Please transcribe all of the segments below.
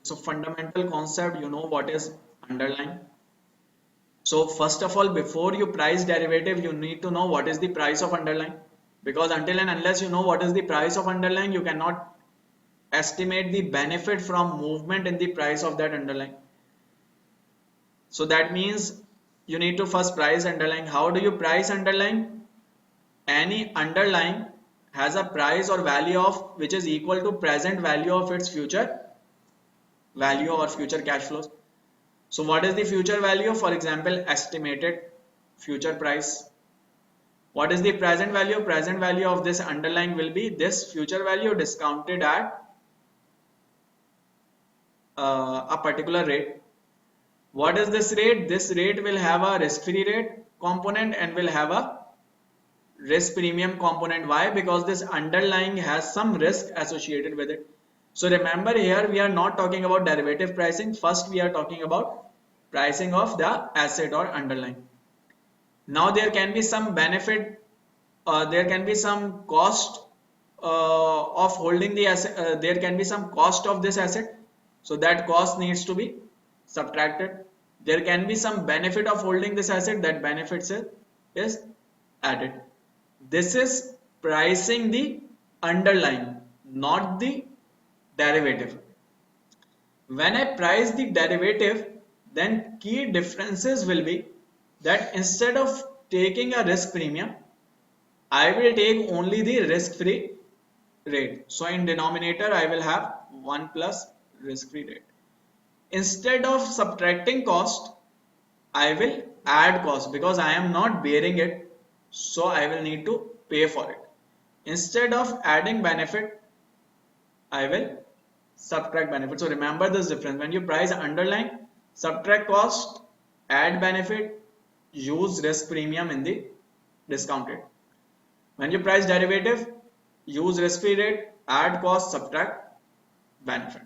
So fundamental concept, you know what is underlying. So first of all, before you price derivative, you need to know what is the price of underlying. Because until and unless you know what is the price of underlying, you cannot estimate the benefit from movement in the price of that underlying. So that means you need to first price underlying. How do you price underlying? Any underlying has a price or value of which is equal to present value of its future value or future cash flows. So what is the future value? For example, estimated future price. What is the present value? Present value of this underlying will be this future value discounted at a particular rate. What is this rate? This rate will have a risk-free rate component and will have a risk premium component. Why? Because this underlying has some risk associated with it. So remember, here we are not talking about derivative pricing. First we are talking about pricing of the asset or underlying. Now there can be some benefit, there can be some cost of holding the asset, there can be some cost of this asset, so that cost needs to be subtracted. There can be some benefit of holding this asset, that benefits is added. This is pricing the underlying, not the derivative. When I price the derivative, then key differences will be that instead of taking a risk premium, I will take only the risk-free rate. So in denominator, I will have 1 plus risk-free rate. Instead of subtracting cost, I will add cost because I am not bearing it. So I will need to pay for it. Instead of adding benefit, I will subtract benefit. So remember this difference. When you price underlying, subtract cost, add benefit, use risk premium in the discount rate. When you price derivative, use risk-free rate, add cost, subtract benefit.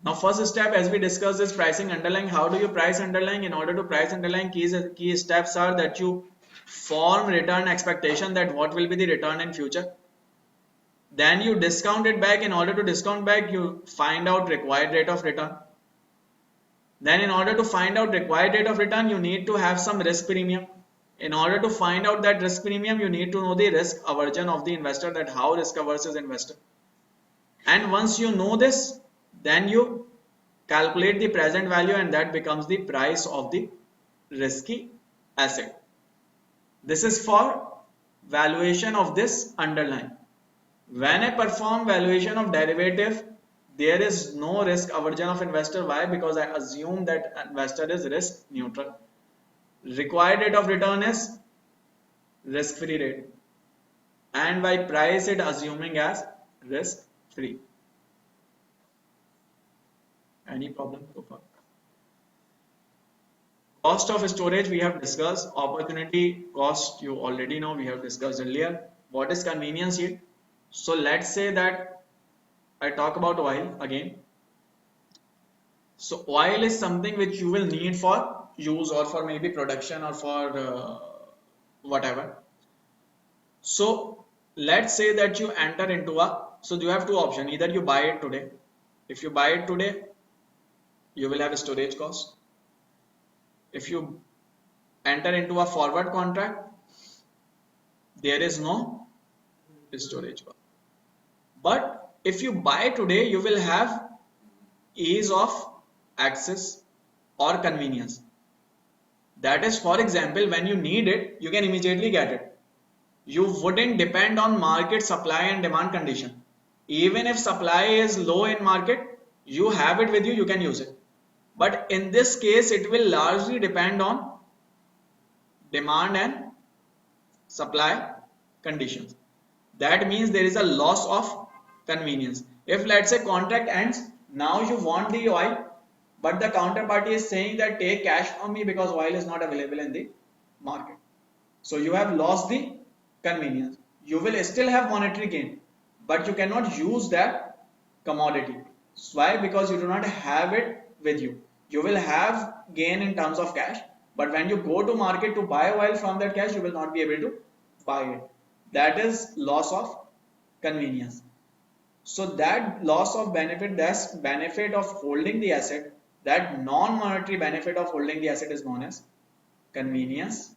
Now first step, as we discussed, is pricing underlying. How do you price underlying? In order to price underlying, key steps are that you form return expectation, that what will be the return in future. Then you discount it back. In order to discount back, you find out required rate of return. Then in order to find out required rate of return, you need to have some risk premium. In order to find out that risk premium, you need to know the risk aversion of the investor, that how risk averse is investor. And once you know this, then you calculate the present value, and that becomes the price of the risky asset. This is for valuation of this underlying. When I perform valuation of derivative, there is no risk aversion of investor. Why? Because I assume that investor is risk neutral. Required rate of return is risk free rate, and by price it assuming as risk free. Any problem so far? Cost of storage we have discussed. Opportunity cost you already know, we have discussed earlier. What is convenience yield? So let's say that I talk about oil again. So oil is something which you will need for use or for maybe production or for whatever. So let's say that you enter into so you have two options. Either you buy it today. If you buy it today, you will have a storage cost. If you enter into a forward contract, there is no storage cost. But if you buy today, you will have ease of access or convenience. That is, for example, when you need it, you can immediately get it. You wouldn't depend on market supply and demand condition. Even if supply is low in market, you have it with you, you can use it. But in this case, it will largely depend on demand and supply conditions. That means there is a loss of convenience. If let's say contract ends, now you want the oil, but the counterparty is saying that take cash from me because oil is not available in the market. So you have lost the convenience. You will still have monetary gain, but you cannot use that commodity. Why? Because you do not have it with you. You will have gain in terms of cash, but when you go to market to buy oil from that cash, you will not be able to buy it. That is loss of convenience. So that loss of benefit, that's benefit of holding the asset, that non-monetary benefit of holding the asset is known as convenience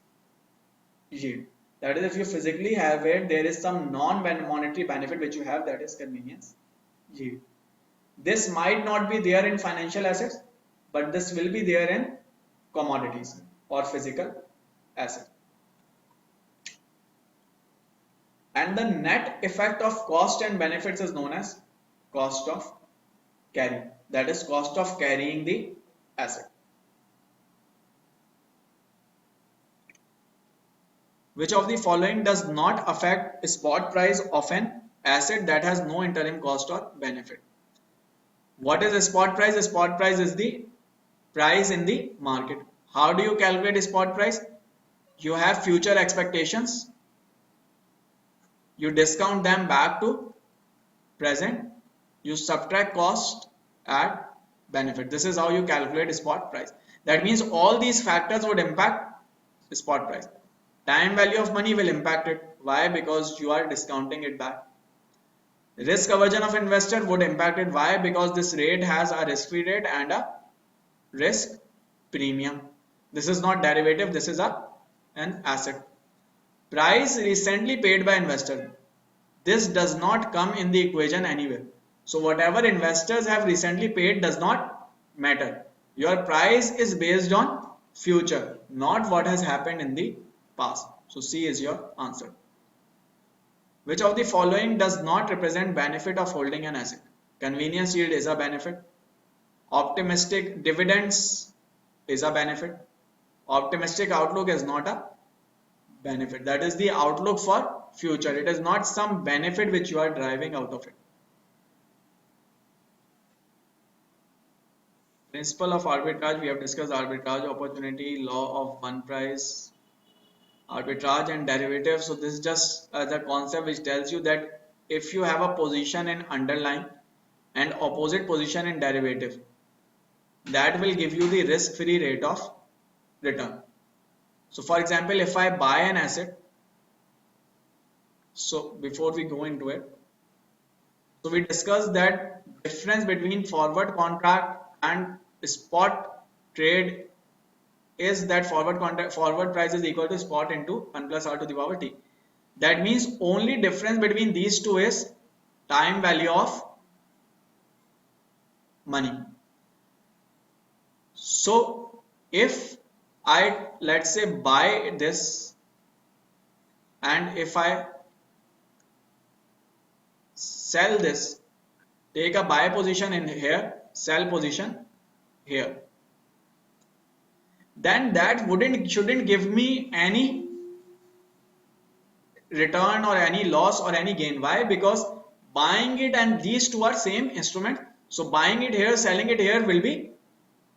yield. That is, if you physically have it, there is some non-monetary benefit which you have, that is convenience yield. This might not be there in financial assets, but this will be there in commodities or physical assets. And the net effect of cost and benefits is known as cost of carry. That is cost of carrying the asset. Which of the following does not affect spot price of an asset that has no interim cost or benefit? What is a spot price? A spot price is the price in the market. How do you calculate a spot price? You have future expectations, you discount them back to present, you subtract cost, add benefit. This is how you calculate spot price. That means all these factors would impact spot price. Time value of money will impact it. Why? Because you are discounting it back. Risk aversion of investor would impact it. Why? Because this rate has a risk-free rate and a risk premium. This is not derivative, this is an asset. Price recently paid by investor. This does not come in the equation anywhere. So whatever investors have recently paid does not matter. Your price is based on future, not what has happened in the past. So C is your answer. Which of the following does not represent benefit of holding an asset? Convenience yield is a benefit. Optimistic dividends is a benefit. Optimistic outlook is not a benefit. That is the outlook for future. It is not some benefit which you are driving out of it. Principle of arbitrage, we have discussed arbitrage, opportunity, law of one price, arbitrage and derivative. So this is just the concept which tells you that if you have a position in underlying and opposite position in derivative, that will give you the risk-free rate of return. So for example, if I buy an asset, so before we go into it, so we discussed that difference between forward contract and spot trade is that forward price is equal to spot into 1 plus r to the power t. That means only difference between these two is time value of money. So if I, let's say, buy this, and if I sell this, take a buy position in here, sell position here, then that shouldn't give me any return or any loss or any gain. Why? Because buying it and these two are same instrument. So buying it here, selling it here will be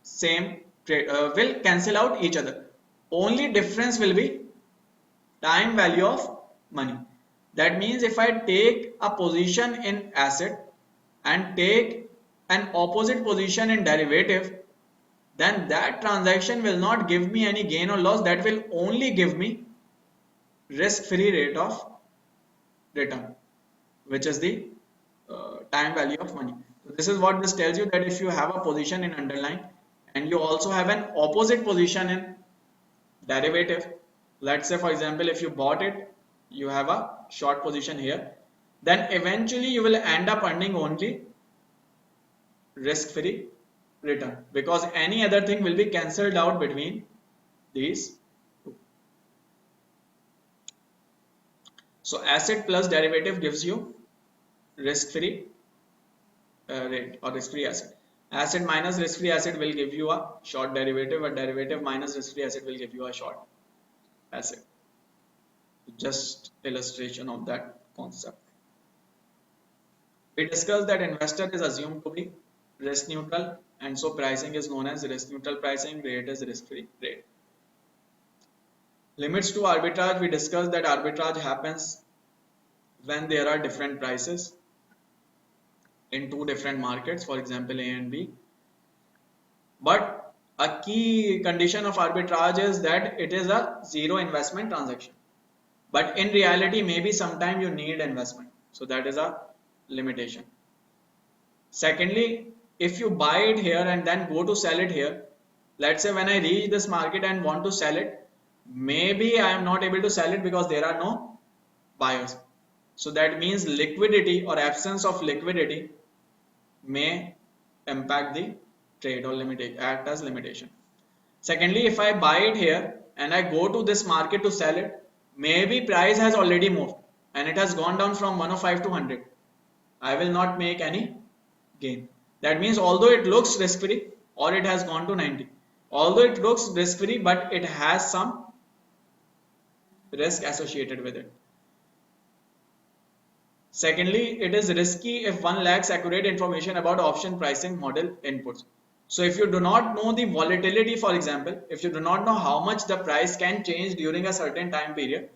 same trade, will cancel out each other. Only difference will be time value of money. That means if I take a position in asset and take an opposite position in derivative, then that transaction will not give me any gain or loss. That will only give me risk-free rate of return, which is the time value of money. So this is what this tells you, that if you have a position in underlying and you also have an opposite position in derivative, let's say for example, if you bought it, you have a short position here, then eventually you will end up earning only risk-free return, because any other thing will be cancelled out between these two. So asset plus derivative gives you risk-free rate or risk-free asset. Asset minus risk-free asset will give you a short derivative, or derivative minus risk-free asset will give you a short asset. Just illustration of that concept. We discussed that investor is assumed to be risk neutral, and so pricing is known as risk neutral pricing, rate is risk-free rate. Limits to arbitrage, we discussed that arbitrage happens when there are different prices in two different markets, for example A and B. But a key condition of arbitrage is that it is a zero investment transaction. But in reality, maybe sometime you need investment. So that is a limitation. Secondly, if you buy it here and then go to sell it here, let's say when I reach this market and want to sell it, maybe I am not able to sell it because there are no buyers. So that means liquidity or absence of liquidity may impact the trade or act as limitation. Secondly, if I buy it here and I go to this market to sell it, maybe price has already moved and it has gone down from 105 to 100. I will not make any gain. That means although it looks risk free or it has gone to 90, although it looks risk free, but it has some risk associated with it. Secondly, it is risky if one lacks accurate information about option pricing model inputs. So if you do not know the volatility, for example, if you do not know how much the price can change during a certain time period,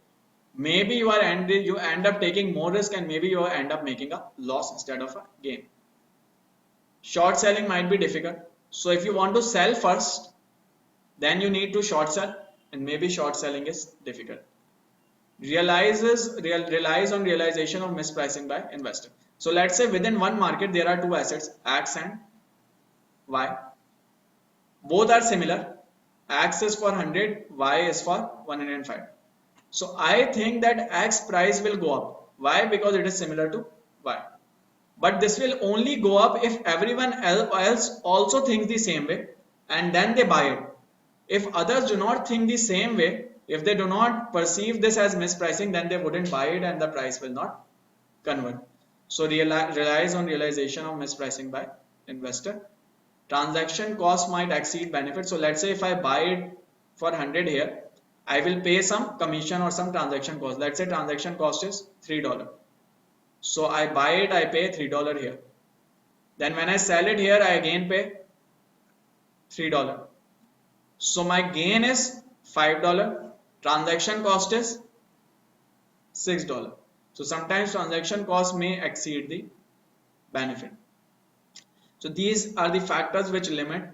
maybe you end up taking more risk and maybe you end up making a loss instead of a gain. Short selling might be difficult. So if you want to sell first, then you need to short sell, and maybe short selling is difficult. Relies on realization of mispricing by investor. So let's say within one market there are two assets, X and Y. Both are similar. X is for 100, Y is for 105. So I think that X price will go up. Why? Because it is similar to Y. But this will only go up if everyone else also thinks the same way and then they buy it. If others do not think the same way, if they do not perceive this as mispricing, then they wouldn't buy it and the price will not convert. So relies on realization of mispricing by investor. Transaction cost might exceed benefit. So let's say if I buy it for 100 here, I will pay some commission or some transaction cost. Let's say transaction cost is $3. So I buy it, I pay $3 here. Then when I sell it here, I again pay $3. So my gain is $5. Transaction cost is $6. So sometimes transaction cost may exceed the benefit. So these are the factors which limit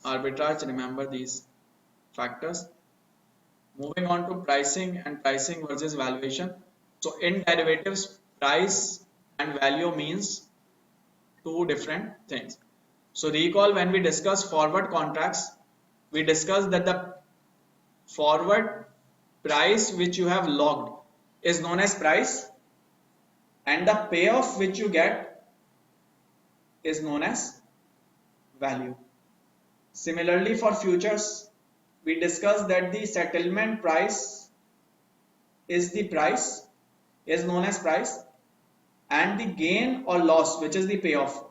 arbitrage. Remember these factors. Moving on to pricing and pricing versus valuation. So in derivatives, price and value means two different things. So recall when we discuss forward contracts, we discussed that the forward price which you have logged is known as price and the payoff which you get is known as value. Similarly for futures, we discussed that the settlement price is known as price and the gain or loss which is the payoff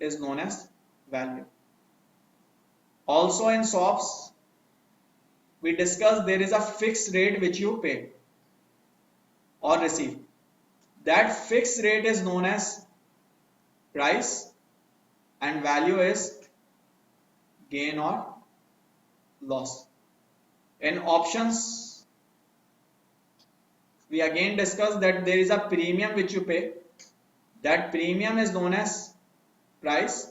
is known as value. Also in swaps, we discussed there is a fixed rate which you pay or receive. That fixed rate is known as price and value is gain or loss. In options, we again discussed that there is a premium which you pay. That premium is known as price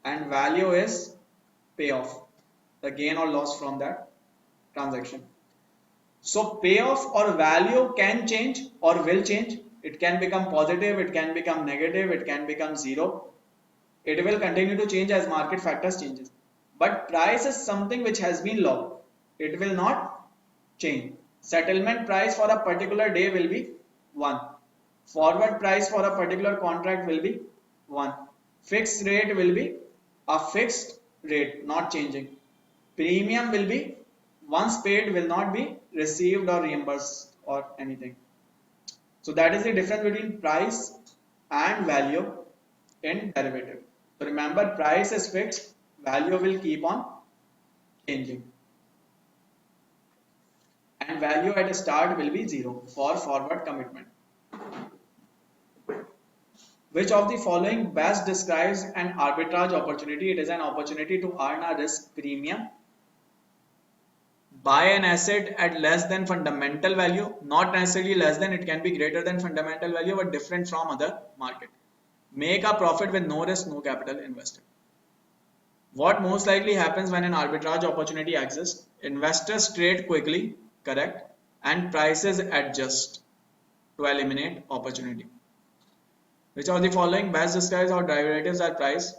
and value is payoff, the gain or loss from that transaction. So payoff or value can change or will change. It can become positive, it can become negative, it can become zero. It will continue to change as market factors changes. But price is something which has been locked. It will not change. Settlement price for a particular day will be 1. Forward price for a particular contract will be 1. Fixed rate will be a fixed rate, not changing. Premium will be once paid, will not be received or reimbursed or anything. So that is the difference between price and value in derivative. So remember, price is fixed, value will keep on changing. And value at the start will be 0 for forward commitment. Which of the following best describes an arbitrage opportunity? It is an opportunity to earn a risk premium, buy an asset at less than fundamental value, not necessarily less than, it can be greater than fundamental value but different from other market. Make a profit with no risk, no capital invested. What most likely happens when an arbitrage opportunity exists? Investors trade quickly, correct, and prices adjust to eliminate opportunity. Which of the following best describes how derivatives are priced?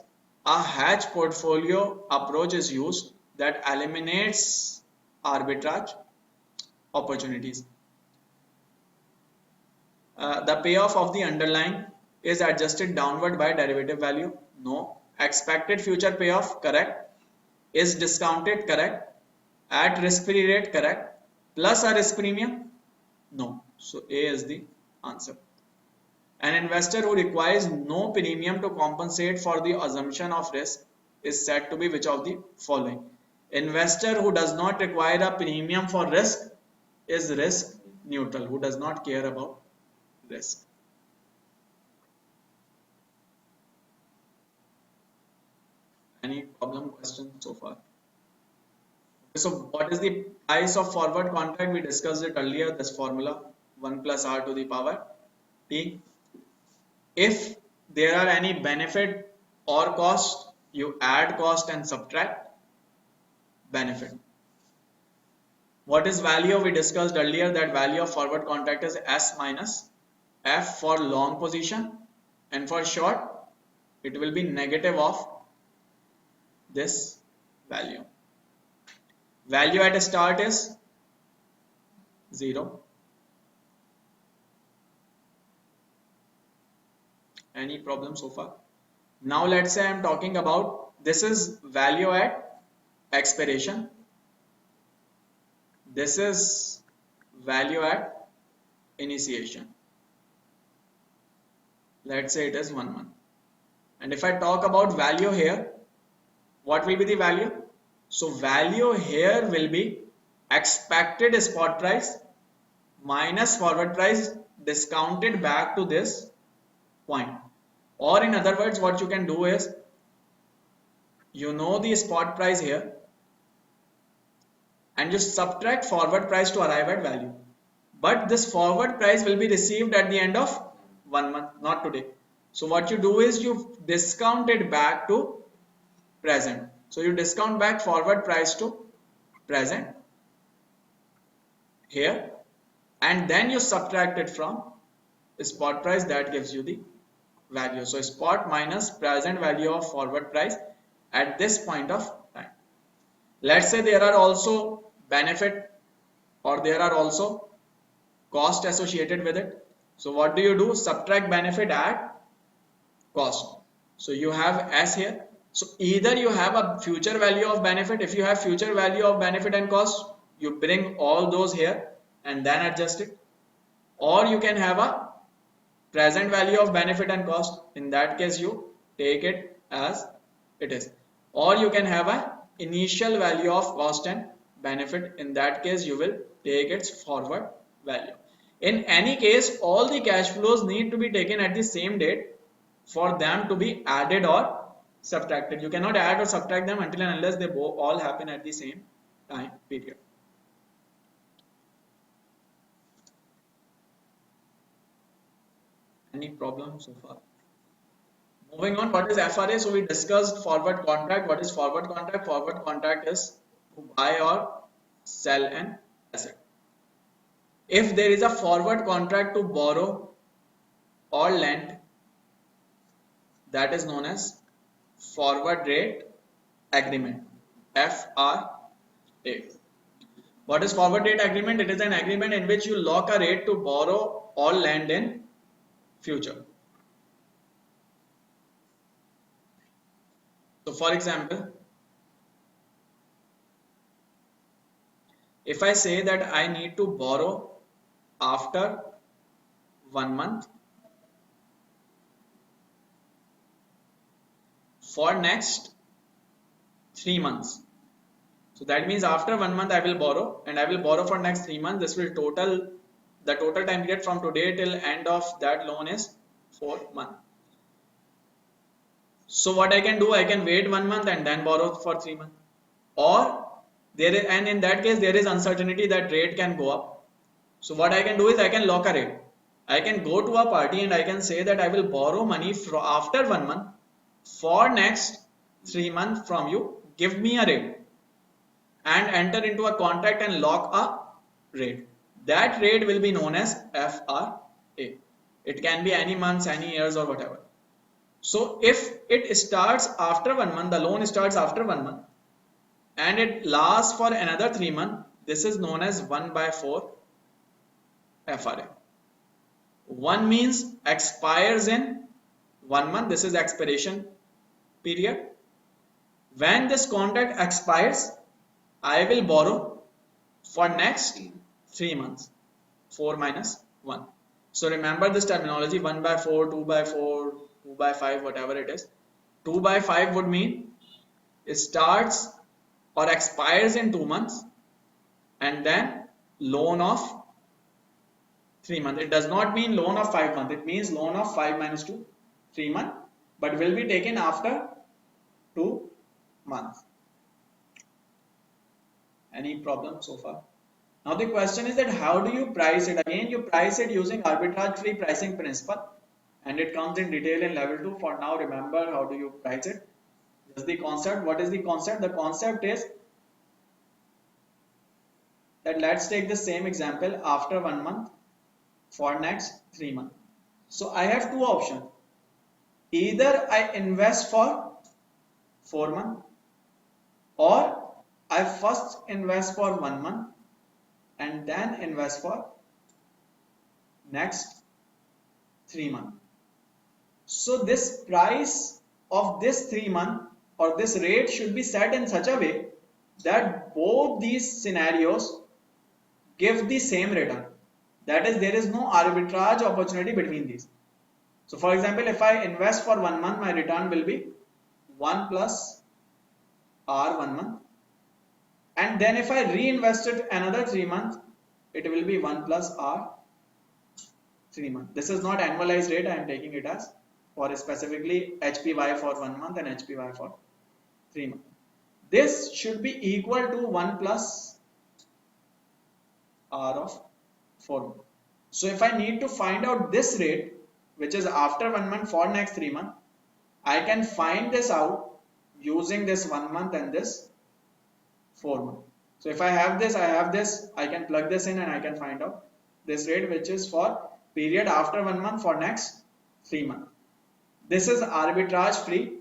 A hedge portfolio approach is used that eliminates arbitrage opportunities. The payoff of the underlying is adjusted downward by derivative value. No. Expected future payoff, correct. Is discounted, correct. At risk-free rate, correct. Plus a risk premium, no. So A is the answer. An investor who requires no premium to compensate for the assumption of risk is said to be which of the following? Investor who does not require a premium for risk is risk neutral, who does not care about risk. Any problem, question so far? So what is the price of forward contract? We discussed it earlier, this formula 1 plus R to the power T. If there are any benefit or cost, you add cost and subtract benefit. What is value? We discussed earlier that value of forward contract is S minus F for long position, and for short it will be negative of this value. Value at start is 0. Any problem so far? Now let's say I am talking about, this is value at expiration. This is value at initiation. Let's say it is 1 month. And if I talk about value here, what will be the value? So value here will be expected spot price minus forward price discounted back to this point. Or in other words, what you can do is, you know the spot price here and you subtract forward price to arrive at value. But this forward price will be received at the end of 1 month, not today. So what you do is you discount it back to present. So you discount back forward price to present here, and then you subtract it from spot price, that gives you the value. So spot minus present value of forward price at this point of time. Let's say there are also benefit or there are also cost associated with it. So what do? Subtract benefit at cost. So you have S here. So either you have a future value of benefit. If you have future value of benefit and cost, you bring all those here and then adjust it. Or you can have a present value of benefit and cost. In that case, you take it as it is. Or you can have a initial value of cost and benefit. In that case, you will take its forward value. In any case, all the cash flows need to be taken at the same date for them to be added or subtracted. You cannot add or subtract them until and unless they all happen at the same time period. Any problem so far? Moving on, what is FRA? So we discussed forward contract. What is forward contract? Forward contract is to buy or sell an asset. If there is a forward contract to borrow or lend, that is known as forward rate agreement, FRA. What is forward rate agreement? It is an agreement in which you lock a rate to borrow or lend in future. So for example, if I say that I need to borrow after 1 month for next 3 months. So that means after 1 month I will borrow, and I will borrow for next 3 months. This will total, the total time period from today till end of that loan is 4 months. So what I can do, I can wait 1 month and then borrow for 3 months. Or there is, and in that case there is uncertainty that rate can go up. So what I can do is I can lock a rate. I can go to a party and I can say that I will borrow money after 1 month for next 3 months from you. Give me a rate, and enter into a contract and lock a rate. That rate will be known as FRA. It can be any months, any years, or whatever. So if it starts after 1 month, the loan starts after 1 month, and it lasts for another 3 months, this is known as 1 by 4 FRA. 1 means expires in 1 month. This is expiration period. When this contract expires, I will borrow for next 3 months. 4 minus 1. So remember this terminology: 1 by 4, 2 by 4, 2 by 5, whatever it is. 2 by 5 would mean it starts or expires in 2 months, and then loan of 3 months. It does not mean loan of 5 months. It means loan of 5 minus 2, 3 months, but will be taken after 2 months. Any problem so far? Now the question is that how do you price it? Again, you price it using arbitrage free pricing principle, and it comes in detail in level 2. For now, remember how do you price it. This is the concept. What is the concept? The concept is that let's take the same example after 1 month for next 3 months. So I have two options. Either I invest for 4 months, or I first invest for 1 month and then invest for next 3 months. So this price of this 3 month or this rate should be set in such a way that both these scenarios give the same return. That is, there is no arbitrage opportunity between these. So for example, if I invest for 1 month, my return will be 1 plus R 1 month. And then if I reinvest it another 3 months, it will be 1 plus R 3 months. This is not annualized rate. I am taking it as for specifically HPY for 1 month and HPY for 3 months. This should be equal to 1 plus R of 4 months. So if I need to find out this rate, which is after 1 month for next 3 months, I can find this out using this 1 month and this 4 months. So if I have this, I can plug this in and I can find out this rate, which is for period after 1 month for next 3 months. This is arbitrage free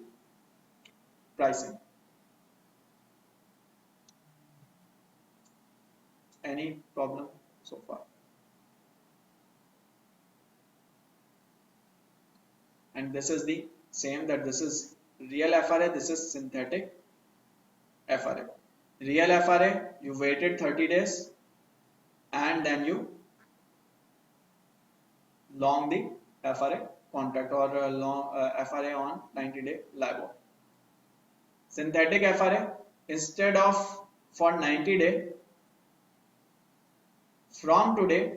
pricing. Any problem so far? And this is the same, that this is real FRA, this is synthetic FRA. Real FRA, you waited 30 days and then you long the FRA contract, or FRA on 90-day LIBOR. Synthetic FRA, instead of for 90 day, from today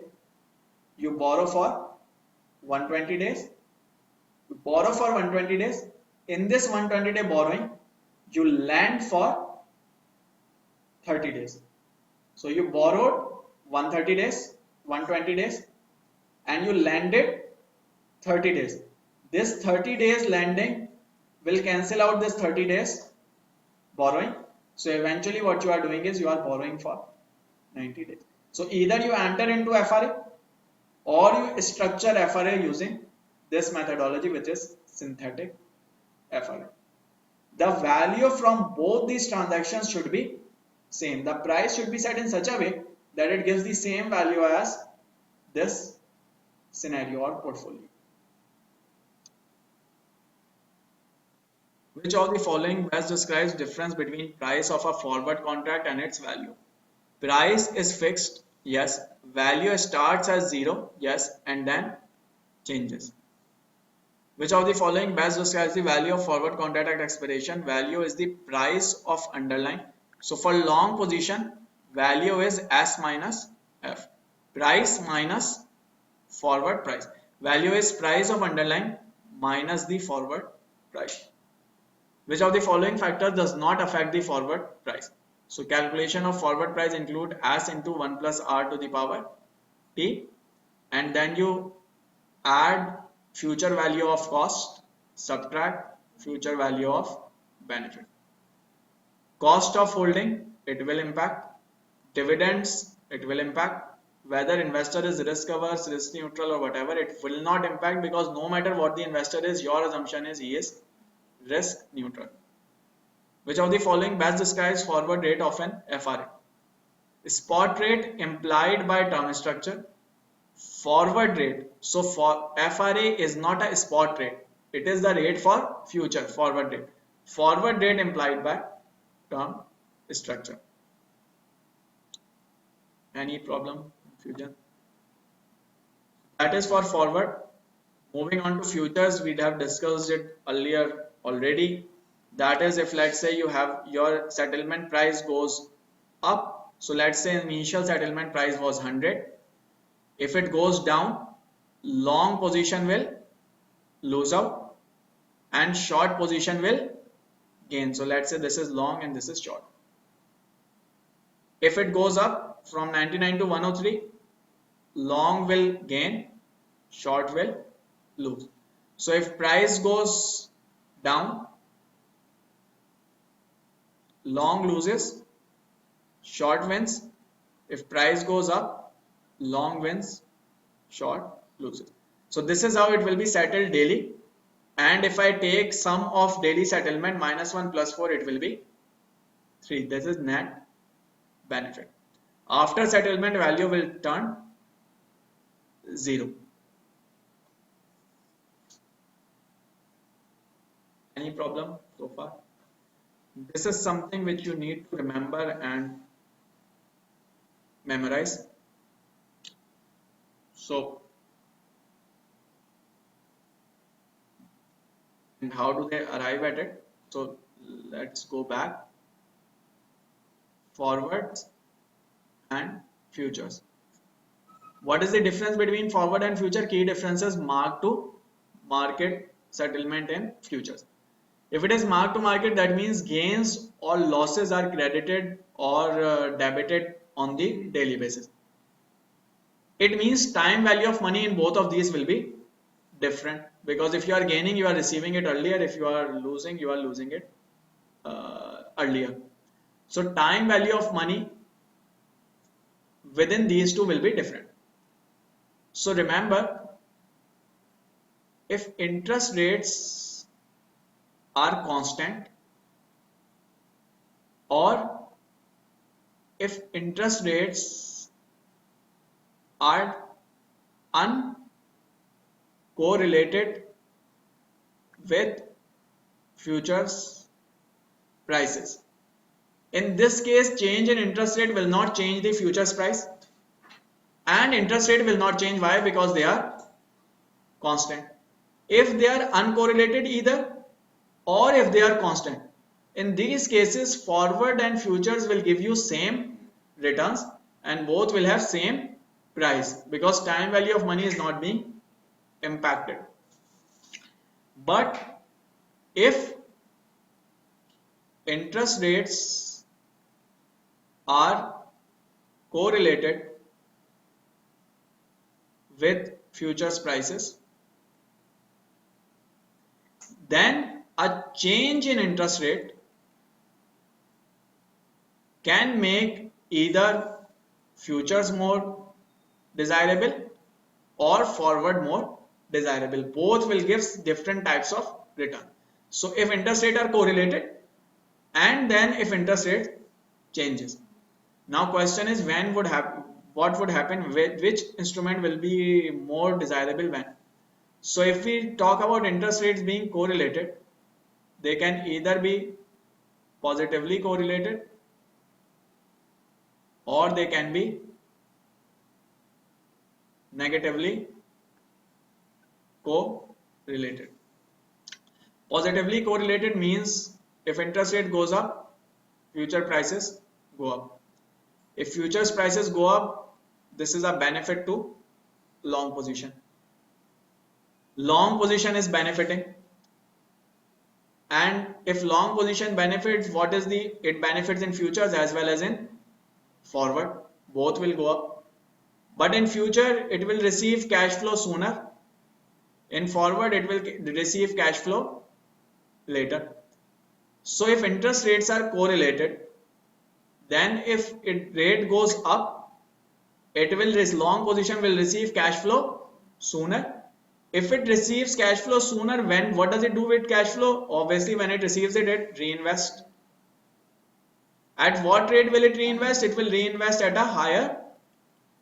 you borrow for 120 days. You borrow for 120 days. In this 120 day borrowing, you lend for 30 days. So you borrowed 130 days, 120 days, and you lended 30 days. This 30 days lending will cancel out this 30 days borrowing. So eventually what you are doing is you are borrowing for 90 days. So either you enter into FRA or you structure FRA using this methodology, which is synthetic FRA. The value from both these transactions should be same. The price should be set in such a way that it gives the same value as this scenario or portfolio. Which of the following best describes difference between price of a forward contract and its value? Price is fixed, yes. Value starts as 0, yes, and then changes. Which of the following best describes the value of forward contract at expiration? Value is the price of underlying. So for long position, value is S minus F. Price minus forward price. Value is price of underlying minus the forward price. Which of the following factors does not affect the forward price? So calculation of forward price include S into 1 plus R to the power T, and then you add future value of cost, subtract future value of benefit. Cost of holding, it will impact. Dividends, it will impact. whether investor is risk averse, risk neutral or whatever, it will not impact, because no matter what the investor is, your assumption is he is risk neutral. Which of the following best describes forward rate of an FRA? Spot rate implied by term structure, forward rate. So for FRA is not a spot rate, it is the rate for future, forward rate. Forward rate implied by term structure. Any problem, future? That is for forward. Moving on to futures, we have discussed it earlier already. That is, if let's say you have your settlement price goes up. So let's say initial settlement price was 100. If it goes down, long position will lose out and short position will gain. So let's say this is long and this is short. If it goes up from 99 to 103, long will gain, short will lose. So if price goes down, long loses, short wins. If price goes up, long wins, short loses. So this is how it will be settled daily. And if I take sum of daily settlement -1 + 4, it will be 3. This is net benefit. After settlement, value will turn 0. Any problem so far? This is something which you need to remember and memorize. So, and how do they arrive at it? So let's go back. Forwards and futures. What is the difference between forward and future? Key differences: mark to market settlement in futures. If it is mark to market, that means gains or losses are credited or debited on the daily basis. It means time value of money in both of these will be different, because if you are gaining, you are receiving it earlier. If you are losing, you are losing it earlier. So time value of money within these two will be different. So remember, if interest rates are constant, or if interest rates are uncorrelated with futures prices. In this case, change in interest rate will not change the futures price, and interest rate will not change. Why? Because they are constant. If they are uncorrelated either, or if they are constant, in these cases forward and futures will give you same returns and both will have same price, because time value of money is not being impacted. But if interest rates are correlated with futures prices, then a change in interest rate can make either futures more desirable or forward more desirable. Both will give different types of return. So if interest rate are correlated, and then if interest rate changes. Now question is, when would happen, what would happen, which instrument will be more desirable when? So if we talk about interest rates being correlated, they can either be positively correlated or they can be negatively correlated. Positively correlated means if interest rate goes up, future prices go up. If futures prices go up, this is a benefit to long position. Long position is benefiting, and if long position benefits, what is the, it benefits in futures as well as in forward. Both will go up, but in future it will receive cash flow sooner. In forward it will receive cash flow later. So if interest rates are correlated, then if rate goes up, long position will receive cash flow sooner. If it receives cash flow sooner, when what does it do with cash flow? Obviously when it receives it, it reinvests. At what rate will it reinvest? It will reinvest at a higher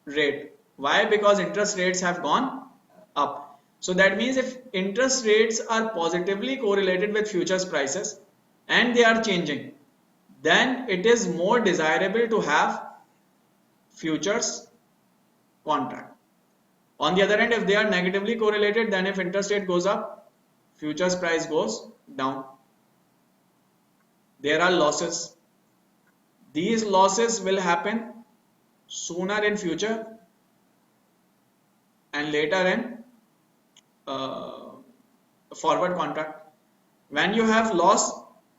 rate. Why? Because interest rates have gone up. So that means if interest rates are positively correlated with futures prices and they are changing, then it is more desirable to have futures contract. On the other hand, if they are negatively correlated, then if interest rate goes up, futures price goes down. There are losses. These losses will happen sooner in future and later in forward contract. When you have loss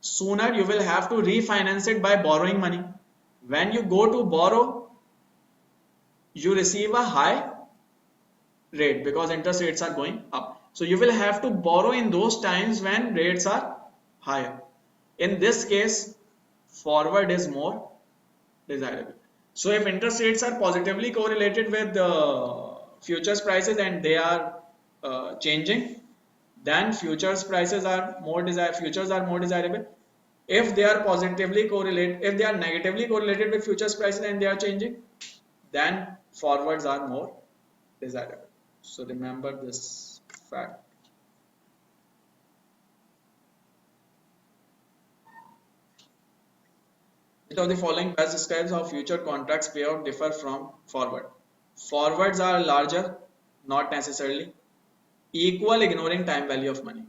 sooner, you will have to refinance it by borrowing money. When you go to borrow, you receive a high rate because interest rates are going up. So you will have to borrow in those times when rates are higher. In this case, forward is more desirable. So if interest rates are positively correlated with the futures prices and they are changing, then futures prices are more futures are more desirable. If they are positively correlated, if they are negatively correlated with futures prices and they are changing, then forwards are more desirable. So remember this fact. Which of the following best describes how future contracts payout differ from forward? Forwards are larger, not necessarily. Equal, ignoring time value of money.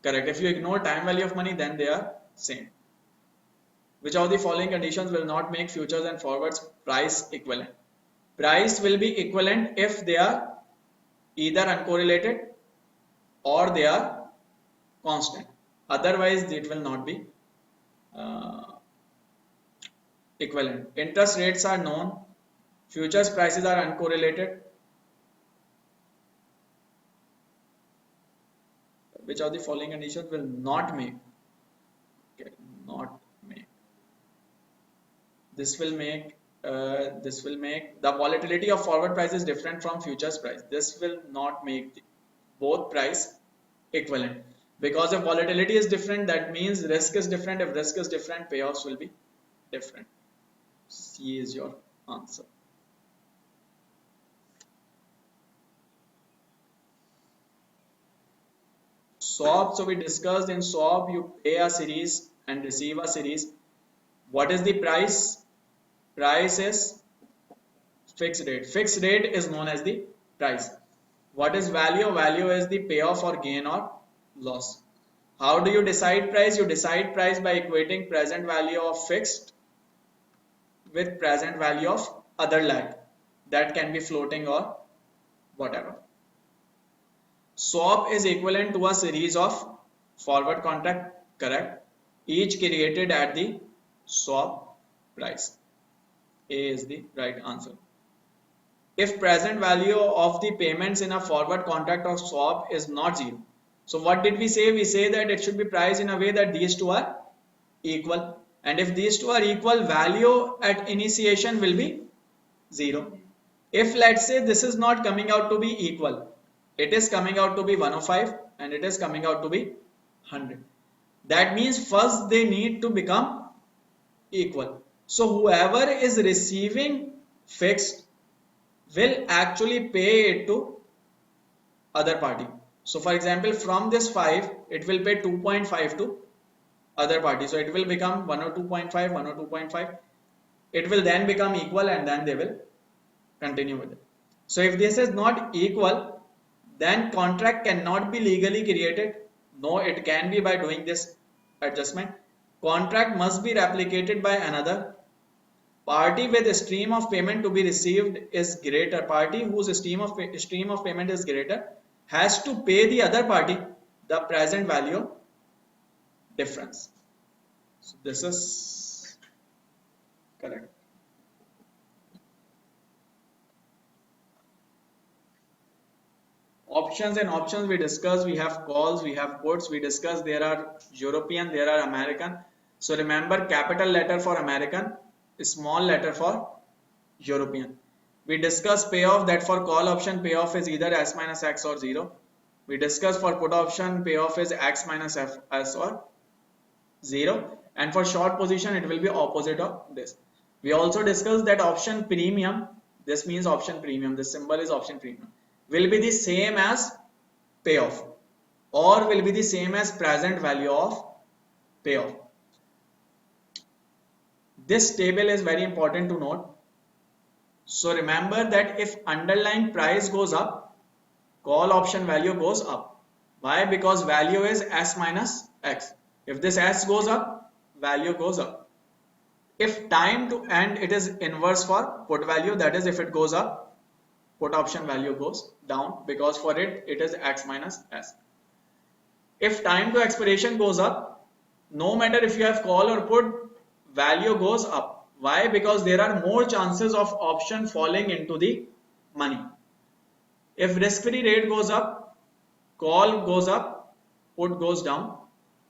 Correct. If you ignore time value of money, then they are same. Which of the following conditions will not make futures and forwards price equivalent? Price will be equivalent if they are either uncorrelated or they are constant. Otherwise, it will not be equivalent. Interest rates are known. Futures prices are uncorrelated. Which of the following conditions will not make? Okay, not make. This will make the volatility of forward price is different from futures price. This will not make both price equivalent because if volatility is different, that means risk is different. If risk is different, payoffs will be different. C is your answer. Swap, so we discussed in swap you pay a series and receive a series. What is the price? Price is fixed rate. Fixed rate is known as the price. What is value? Value is the payoff or gain or loss. How do you decide price? You decide price by equating present value of fixed with present value of other lag. That can be floating or whatever. Swap is equivalent to a series of forward contract, correct? Each created at the swap price. A is the right answer. If present value of the payments in a forward contract or swap is not zero. So what did we say? We say that it should be priced in a way that these two are equal. And if these two are equal, value at initiation will be 0. If let's say this is not coming out to be equal, it is coming out to be 105 and it is coming out to be 100. That means first they need to become equal. So whoever is receiving fixed will actually pay it to other party. So for example, from this 5, it will pay 2.5 to other party. So it will become 102.5, 102.5. It will then become equal and then they will continue with it. So if this is not equal, then contract cannot be legally created. No, it can be by doing this adjustment. Contract must be replicated by another party with a stream of payment to be received is greater. Party whose stream of payment is greater has to pay the other party the present value difference. So this is correct. Options and options we discussed. We have calls, we have puts, we discussed there are European, there are American. So remember, capital letter for American, small letter for European. We discussed payoff, that for call option payoff is either s minus x or 0. We discussed for put option payoff is x minus s or 0, and for short position it will be opposite of this. We also discussed that option premium, this means option premium, this symbol is option premium, will be the same as payoff or will be the same as present value of payoff. This table is very important to note. So remember that if underlying price goes up, call option value goes up. Why? Because value is s minus x. If this s goes up, value goes up. If time to end, it is inverse for put value, that is if it goes up, put option value goes down, because for it is x minus s. If time to expiration goes up, no matter if you have call or put, value goes up. Why? Because there are more chances of option falling into the money. If risk-free rate goes up, call goes up, put goes down.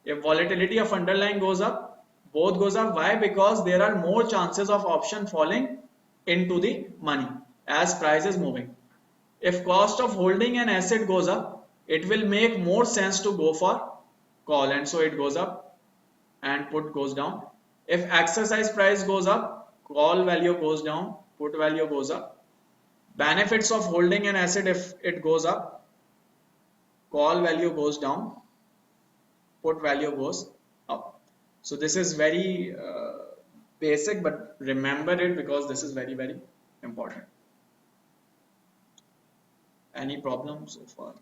If volatility of underlying goes up, both goes up. Why? Because there are more chances of option falling into the money as price is moving. If cost of holding an asset goes up, it will make more sense to go for call, and so it goes up and put goes down. If exercise price goes up, call value goes down, put value goes up. Benefits of holding an asset, if it goes up, call value goes down, put value goes up. So this is very basic, but remember it because this is very, very important. Any problems so far?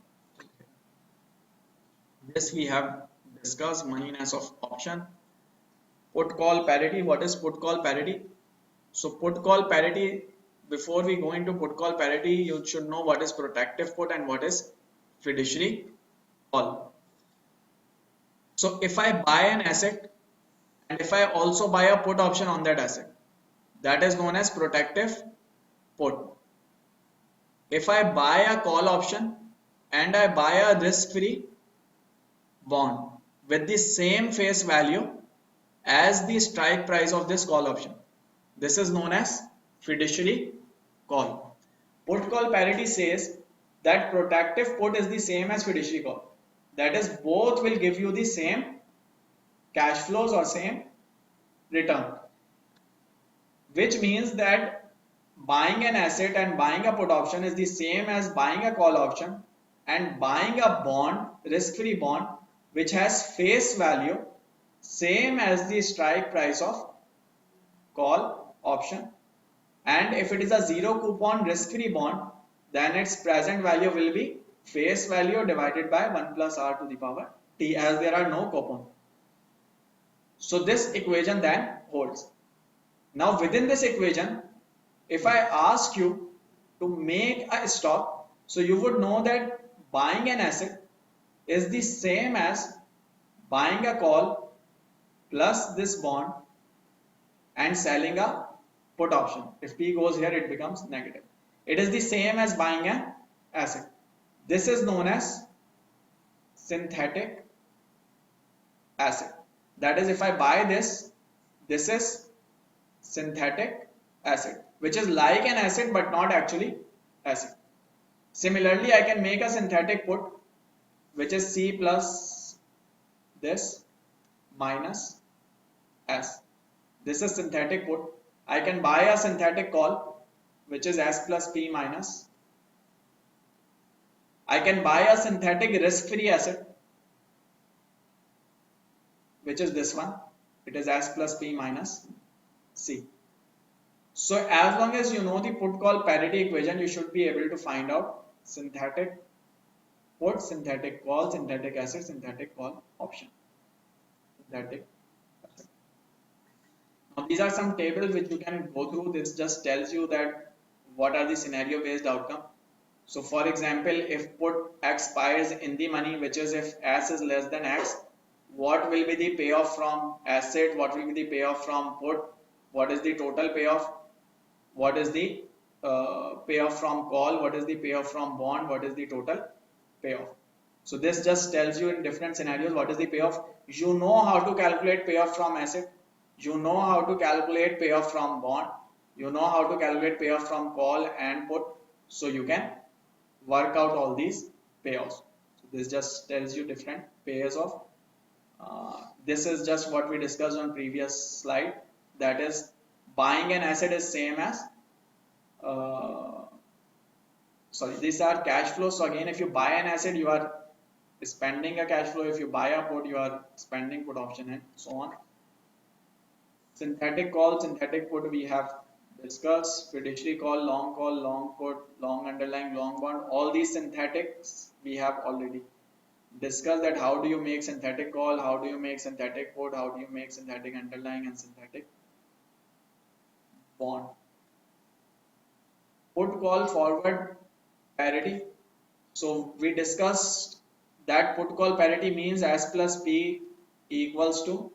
This we have discussed, moneyness of option. Put call parity. What is put call parity? So put call parity, before we go into put call parity, you should know what is protective put and what is fiduciary call. So if I buy an asset and if I also buy a put option on that asset, that is known as protective put. If I buy a call option and I buy a risk-free bond with the same face value as the strike price of this call option, this is known as fiduciary call. Put call parity says that protective put is the same as fiduciary call. That is, both will give you the same cash flows or same return, which means that buying an asset and buying a put option is the same as buying a call option and buying a bond, risk-free bond, which has face value same as the strike price of call option. And if it is a zero coupon risk-free bond, then its present value will be face value divided by 1 plus r to the power t, as there are no coupon. So this equation then holds. Now within this equation, if I ask you to make a stock, so you would know that buying an asset is the same as buying a call plus this bond and selling a put option. If P goes here, it becomes negative. It is the same as buying an asset. This is known as synthetic asset. That is, if I buy this, this is synthetic asset, which is like an asset but not actually asset. Similarly, I can make a synthetic put, which is C plus this minus S. This is synthetic put. I can buy a synthetic call, which is S plus P minus. I can buy a synthetic risk-free asset, which is this one. It is S plus P minus C. So as long as you know the put call parity equation, you should be able to find out synthetic put, synthetic call, synthetic asset, synthetic call option. Synthetic asset. Now these are some tables which you can go through. This just tells you that what are the scenario based outcome. So for example, if put expires in the money, which is if S is less than X, what will be the payoff from asset, what will be the payoff from put, what is the total payoff, what is the payoff from call, what is the payoff from bond, what is the total payoff. So this just tells you in different scenarios what is the payoff. You know how to calculate payoff from asset, you know how to calculate payoff from bond, You know how to calculate payoff from call and put, so you can work out all these payoffs. So this just tells you different pairs of. This is just what we discussed on previous slide. That is, buying an asset is same as uh, sorry, these are cash flows. So again, if you buy an asset, you are spending a cash flow. If you buy a put, you are spending put option and so on. Synthetic call, synthetic put we have discussed. Fiduciary call, long put, long underlying, long bond. All these synthetics we have already discussed, that how do you make synthetic call, how do you make synthetic put, how do you make synthetic underlying and synthetic bond. Put call forward parity. So we discussed that put call parity means S plus P equals to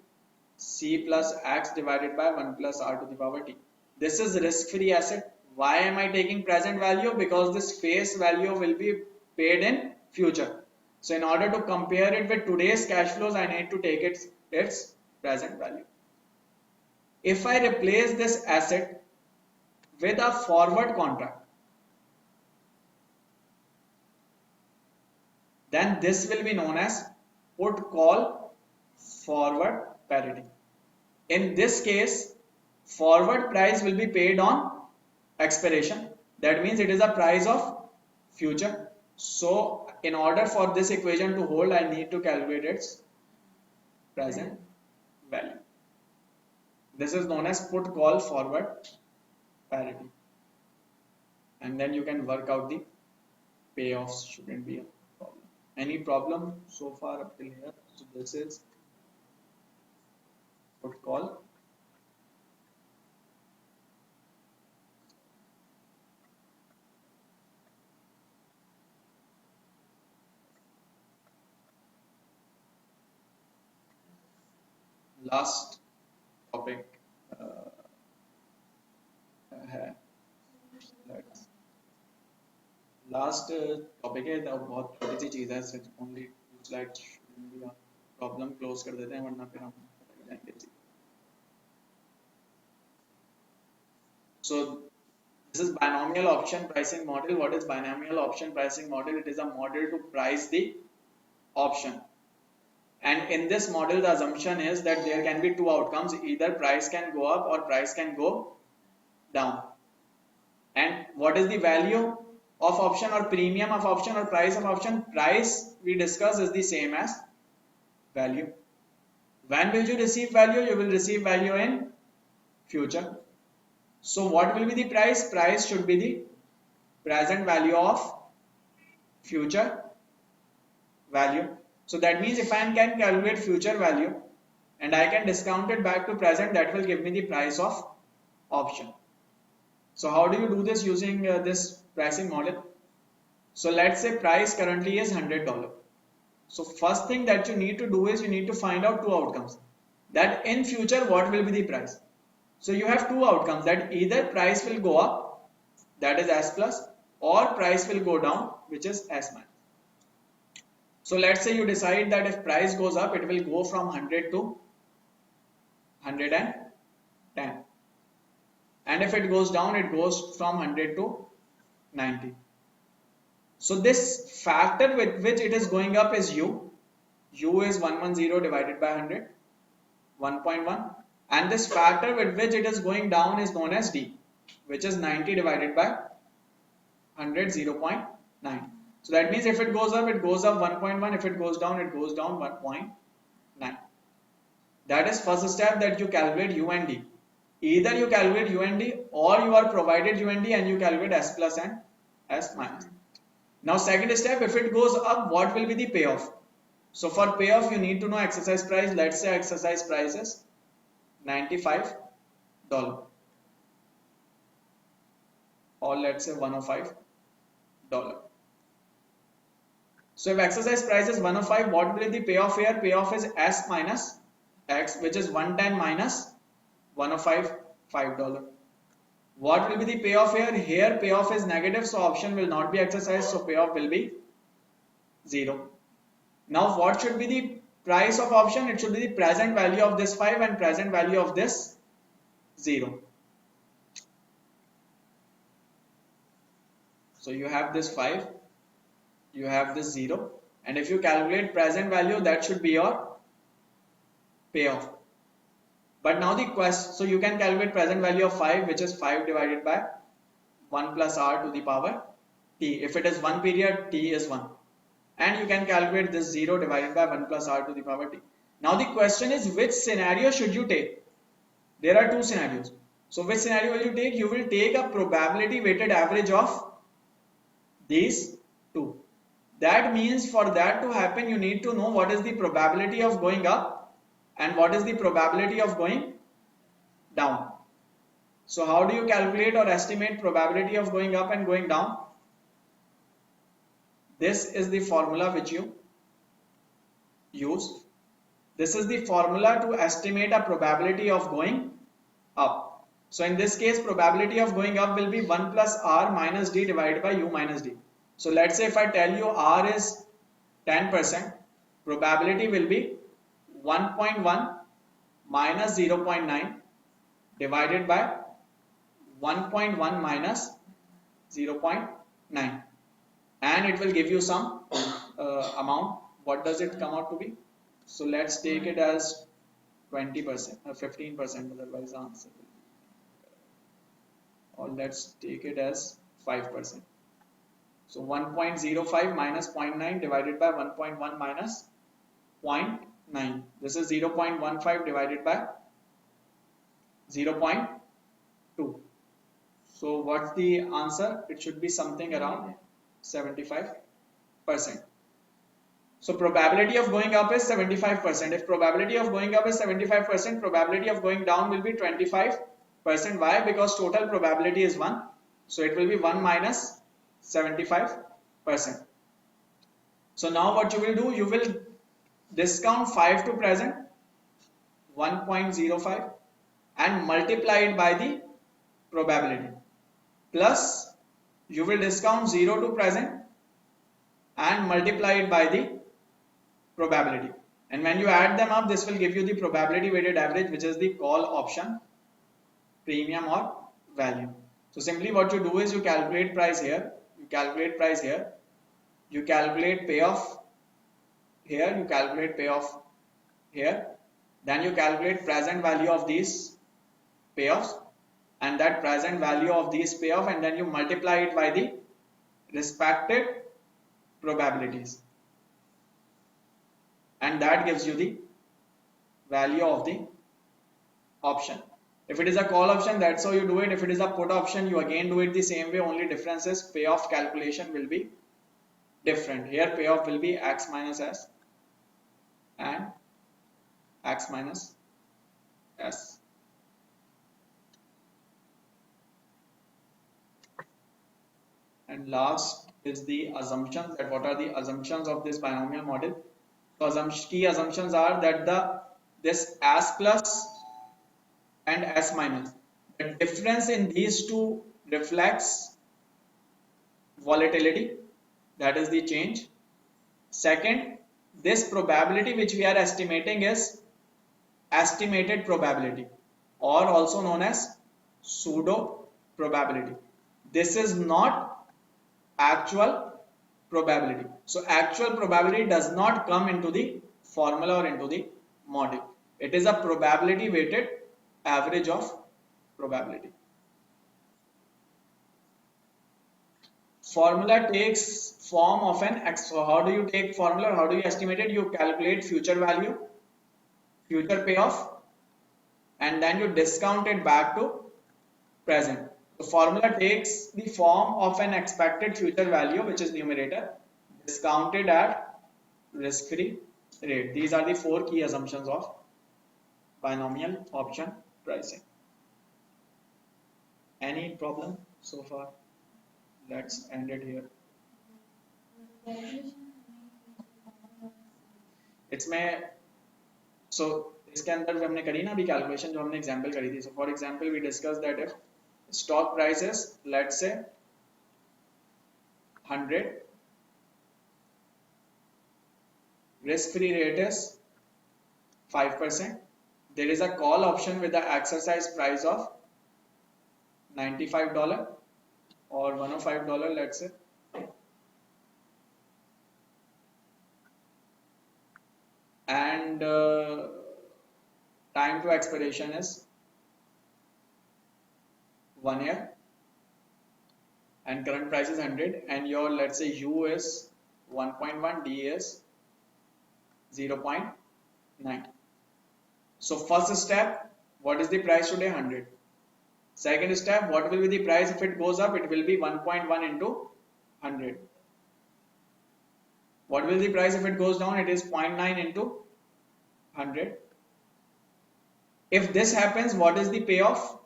C plus X divided by 1 plus R to the power T. This is risk-free asset. Why am I taking present value? Because this face value will be paid in future. So in order to compare it with today's cash flows, I need to take its present value. If I replace this asset with a forward contract, then this will be known as put call forward parity. In this case, forward price will be paid on expiration. That means it is a price of future. So in order for this equation to hold, I need to calculate its present value. This is known as put call forward parity. And then you can work out the payoffs. Shouldn't be a problem. Any problem so far up till here? So this is put call. Last topic है last topic है, बहुत छोटी सी चीज़ है, सिर्फ only slide problem close कर देते हैं वरना फिर हम जाएंगे। So this is binomial option pricing model. What is binomial option pricing model? It is a model to price the option. And in this model, the assumption is that there can be two outcomes. Either price can go up or price can go down. And what is the value of option or premium of option or price of option? Price we discuss is the same as value. When will you receive value? You will receive value in future. So what will be the price? Price should be the present value of future value. So that means if I can calculate future value and I can discount it back to present, that will give me the price of option. So how do you do this using this pricing model? So let's say price currently is $100. So first thing that you need to do is you need to find out two outcomes. That in future what will be the price? So you have two outcomes, that either price will go up, that is S plus, or price will go down, which is S minus. So let's say you decide that if price goes up, it will go from 100 to 110. And if it goes down, it goes from 100 to 90. So this factor with which it is going up is U. U is 110 divided by 100, 1.1. And this factor with which it is going down is known as D, which is 90 divided by 100, 0.9. So that means if it goes up 1.1. If it goes down 1.9. That is first step, that you calculate U and D. Either you calculate U and D or you are provided U and D and you calculate S plus and S minus. Now second step, if it goes up, what will be the payoff? So for payoff you need to know exercise price. Let's say exercise price is $95 or let's say $105. So if exercise price is 105, what will be the payoff here? Payoff is S minus X, which is 110 minus 105, $5. What will be the payoff here? Here payoff is negative, so option will not be exercised, so payoff will be 0. Now what should be the price of option? It should be the present value of this 5 and present value of this 0. So you have this 5, you have this 0, and if you calculate present value, that should be your payoff. But now the quest, so you can calculate present value of 5, which is 5 divided by 1 plus r to the power t. If it is 1 period, t is 1. And you can calculate this 0 divided by 1 plus r to the power t. Now the question is, which scenario should you take? There are two scenarios. So which scenario will you take? You will take a probability weighted average of these two. That means for that to happen, you need to know what is the probability of going up and what is the probability of going down. So how do you calculate or estimate probability of going up and going down? This is the formula which you use. This is the formula to estimate a probability of going up. So in this case, probability of going up will be 1 plus r minus d divided by u minus d. So let's say if I tell you r is 10%, probability will be 1.1 minus 0.9 divided by 1.1 minus 0.9, and it will give you some amount. What does it come out to be? So let's take it as 20% or 15%, otherwise the answer will be, or let's take it as 5%. So 1.05 minus 0.9 divided by 1.1 minus 0.9. This is 0.15 divided by 0.2. So what's the answer? It should be something around 75%. So probability of going up is 75%. If probability of going up is 75%, probability of going down will be 25%. Why? Because total probability is 1. So it will be 1 minus 75%. So now what you will do, you will discount 5 to present, 1.05, and multiply it by the probability. Plus you will discount 0 to present and multiply it by the probability. And when you add them up, this will give you the probability weighted average, which is the call option premium or value. So simply what you do is you calculate price here, you calculate price here, you calculate payoff here, you calculate payoff here, then you calculate present value of these payoffs and that present value of these payoff, and then you multiply it by the respective probabilities, and that gives you the value of the option. If it is a call option, that's how you do it. If it is a put option, you again do it the same way, only difference is payoff calculation will be different. Here payoff will be x minus s and x minus s. And last is the assumptions, that what are the assumptions of this binomial model. So key assumptions are that this s plus and s minus, the difference in these two reflects volatility, that is the change. Second, this probability which we are estimating is estimated probability, or also known as pseudo probability. This is not actual probability. So actual probability does not come into the formula or into the model. It is a probability weighted average of probability. Formula takes form of an x. So how do you take formula? How do you estimate it? You calculate future value, future payoff, and then you discount it back to present. The formula takes the form of an expected future value, which is numerator, discounted at risk-free rate. These are the 4 key assumptions of binomial option pricing. Any problem so far? Let's end it here. इसमें so इसके अंदर हमने करी ना अभी calculation, जो हमने example करी थी. So for example, we discussed that if stock price is, let's say 100, risk-free rate is 5%. There is a call option with the exercise price of $95, or $105, let's say. And time to expiration is 1 year, and current price is 100, and your, let's say, U is 1.1, D is 0.9. So first step, what is the price today? 100. Second step, what will be the price if it goes up? It will be 1.1 into 100. What will the price if it goes down? It is 0.9 into 100. If this happens, what is the payoff?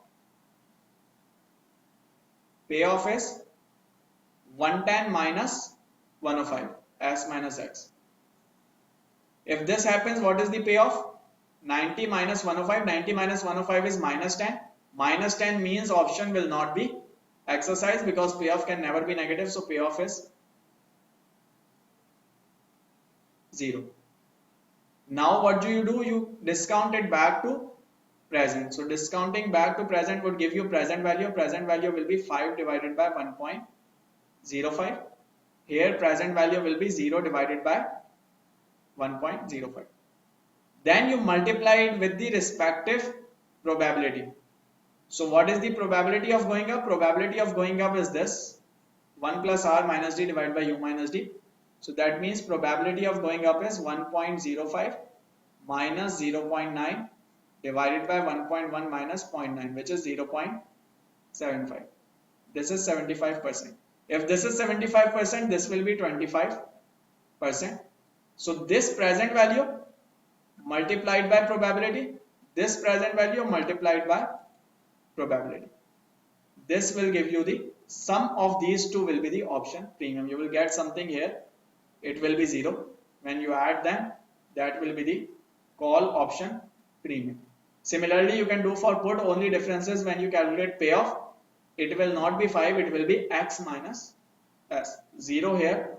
Payoff is 110 minus 105, S minus X. If this happens, what is the payoff? 90 minus 105. 90 minus 105 is minus 10. Minus 10 means option will not be exercised because payoff can never be negative. So payoff is 0. Now what do? You discount it back to present. So discounting back to present would give you present value. Present value will be 5 divided by 1.05. Here present value will be 0 divided by 1.05. Then you multiply it with the respective probability. So what is the probability of going up? Probability of going up is this: 1 plus R minus D divided by U minus D. So that means probability of going up is 1.05 minus 0.9 divided by 1.1 minus 0.9, which is 0.75. This is 75%. If this is 75%, this will be 25%. So this present value multiplied by probability, this present value multiplied by probability. This will give you the sum of these two will be the option premium. You will get something here. It will be 0. When you add them, that will be the call option premium. Similarly, you can do for put. Only difference is when you calculate payoff, it will not be 5, it will be X minus S. 0 here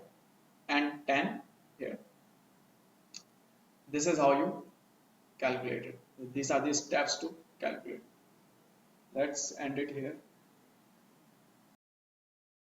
and 10 here. This is how you calculate it. These are the steps to calculate. Let's end it here.